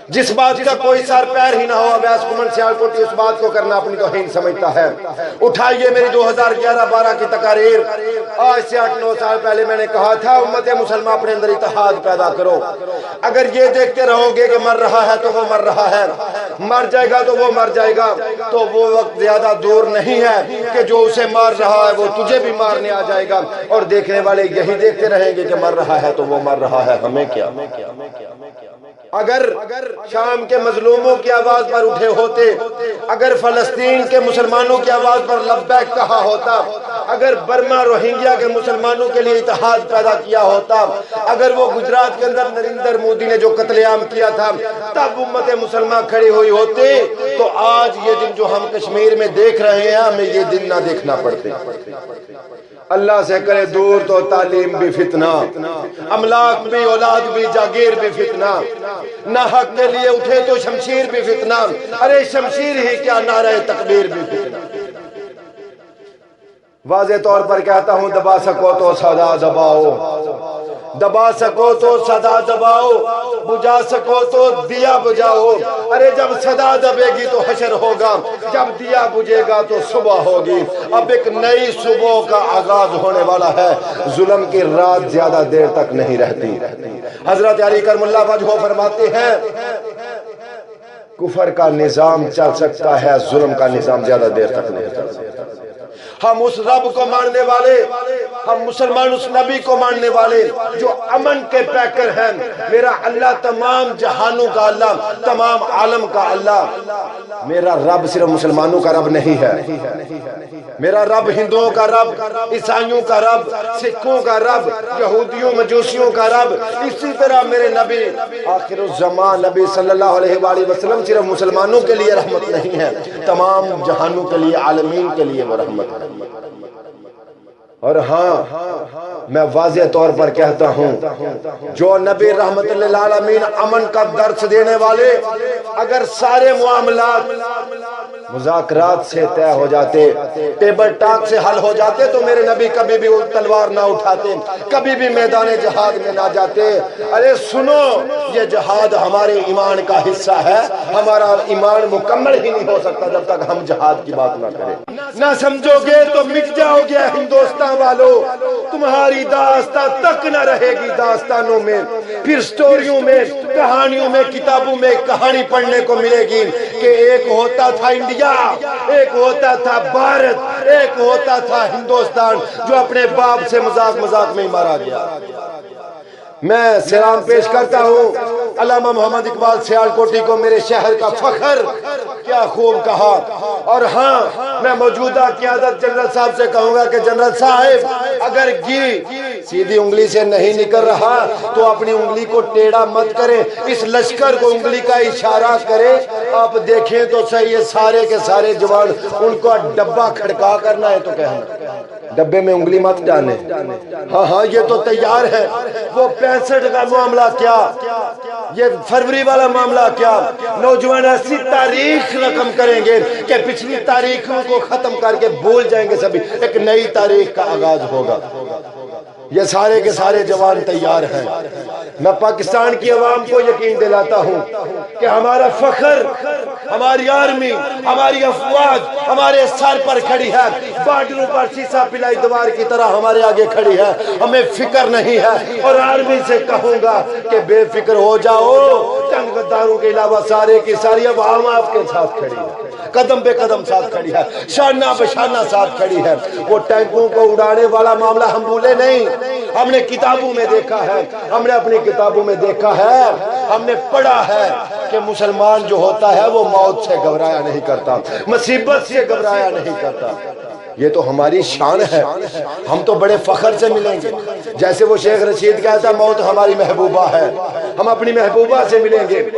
جس بات کا کوئی سر پیر ہی نہ ہو اویس کمن سیالکوٹی اس بات کو کرنا اپنی توہین سمجھتا ہے۔ اٹھائیے میری 2011-12 کی تقاریر، آج سے 8-9 سال پہلے میں نے کہا تھا امت مسلمہ اپنے اندر اتحاد پیدا کرو۔ اگر یہ دیکھتے رہو گے کہ مر رہا ہے تو وہ مر رہا ہے، مر جائے گا تو وہ مر جائے گا، تو وہ وقت زیادہ دور نہیں ہے کہ جو اسے مار رہا ہے وہ تجھے بھی مارنے آ جائے گا، اور دیکھنے والے یہی دیکھتے رہیں گے کہ مر رہا ہے تو وہ مر رہا ہے، ہمیں کیا۔ اگر شام کے مظلوموں کی آواز پر اٹھے ہوتے، اگر فلسطین کے مسلمانوں کی آواز پر لبیک کہا ہوتا، اگر برما روہنگیا کے مسلمانوں کے لیے اتحاد پیدا کیا ہوتا، اگر وہ گجرات کے اندر نریندر مودی نے جو قتل عام کیا تھا تب امت مسلمہ کھڑی ہوئی ہوتی، تو آج یہ دن جو ہم کشمیر میں دیکھ رہے ہیں ہمیں یہ دن نہ دیکھنا پڑتے۔ اللہ سے کرے دور تو تعلیم بھی فتنہ، املاک بھی، اولاد بھی، جاگیر بھی فتنہ، نہ حق کے لیے اٹھے تو شمشیر بھی فتنہ، ارے شمشیر ہی کیا نعرہ تکبیر بھی فتنہ۔ واضح طور پر کہتا ہوں دبا سکو تو صدا دباؤ، دبا سکو تو صدا دباؤ، بجھا سکو تو دیا بجھاؤ، ارے جب صدا دبے گی تو حشر ہوگا، جب دیا بجھے گا تو صبح ہوگی، اب ایک نئی صبح کا آغاز ہونے والا ہے، ظلم کی رات زیادہ دیر تک نہیں رہتی۔ حضرت علی کرم اللہ وجہہ فرماتے ہیں کفر کا نظام چل سکتا ہے، ظلم کا نظام زیادہ دیر تک نہیں چل سکتا۔ ہم اس رب کو ماننے والے، ہم مسلمان اس نبی کو ماننے والے جو امن کے پیکر ہیں، میرا اللہ تمام جہانوں کا اللہ، تمام عالم کا اللہ، میرا رب صرف مسلمانوں کا رب نہیں ہے، میرا رب ہندوؤں کا رب، عیسائیوں کا رب، سکھوں کا رب، یہودیوں مجوسیوں کا رب، اسی طرح میرے نبی آخر الزمان نبی صلی اللہ علیہ وآلہ وسلم صرف مسلمانوں کے لیے رحمت نہیں ہے، تمام جہانوں کے لیے، عالمین کے لیے وہ رحمت ہے۔ اور ہاں میں واضح طور پر کہتا ہوں جو نبی رحمت للعالمین امن کا درس دینے والے اگر سارے معاملات مذاکرات سے طے ہو جاتے، ٹیبل ٹاک سے حل ہو جاتے، تو میرے نبی کبھی بھی تلوار نہ اٹھاتے، کبھی بھی میدان جہاد میں نہ جاتے۔ ارے سنو، یہ جہاد ہمارے ایمان کا حصہ ہے، ہمارا ایمان مکمل ہی نہیں ہو سکتا جب تک ہم جہاد کی بات نہ کریں۔ نہ سمجھو گے تو مٹ جاؤ گے ہندوستان والو، تمہاری داستان تک نہ رہے گی داستانوں میں، پھر سٹوریوں میں، کہانیوں میں، کتابوں میں کہانی پڑھنے کو ملے گی کہ ایک ہوتا تھا انڈیا، ایک ہوتا تھا بھارت، ایک ہوتا تھا ہندوستان جو اپنے باپ سے مذاق میں ہی مارا گیا۔ میں سلام پیش کرتا ہوں علامہ محمد اقبال سیالکوٹی کو، میرے شہر کا فخر، کیا خوب کہا۔ اور ہاں میں موجودہ قیادت جنرل صاحب سے کہوں گا کہ جنرل صاحب اگر گھی سیدھی انگلی سے نہیں نکل رہا تو اپنی انگلی کو ٹیڑھا مت کریں، اس لشکر کو انگلی کا اشارہ کریں۔ آپ دیکھیں تو صحیح ہے سارے کے سارے جوان، ان کو ڈبہ کھڑکا کرنا ہے تو کہنا ڈبے میں انگلی مت ڈالیں۔ ہاں یہ تو تیار ہے، وہ 65 کا معاملہ کیا، یہ فروری والا معاملہ کیا، نوجوان ایسی تاریخ رقم کریں گے کہ پچھلی تاریخوں کو ختم کر کے بھول جائیں گے، سبھی ایک نئی تاریخ کا آغاز ہوگا۔ یہ سارے کے سارے جوان تیار ہیں۔ میں پاکستان کی عوام کو یقین دلاتا ہوں کہ ہمارا فخر، ہماری آرمی، ہماری افواج ہمارے سر پر کھڑی ہے، بارڈروں پر سیسا پلائی دیوار کی طرح ہمارے آگے کھڑی ہے، ہمیں فکر نہیں ہے۔ اور آرمی سے کہوں گا کہ بے فکر ہو جاؤ، چند غداروں کے علاوہ سارے کی ساری عوام آپ کے ساتھ کھڑی ہے، قدم بے قدم ساتھ کھڑی ہے، شانہ بے شانہ ساتھ کھڑی ہے۔ وہ ٹینکوں کو اڑانے والا معاملہ ہم بھولے نہیں، ہم نے کتابوں میں دیکھا ہے، ہم نے اپنی کتابوں میں دیکھا ہے، ہم نے پڑھا ہے کہ مسلمان جو ہوتا ہے وہ موت سے گھبرایا نہیں کرتا، مصیبت سے گھبرایا نہیں کرتا۔ یہ تو ہماری شان ہے، ہم تو بڑے فخر سے ملیں گے۔ جیسے وہ شیخ رشید کہتا موت ہماری محبوبہ ہے، ہم اپنی محبوبہ سے ملیں گے۔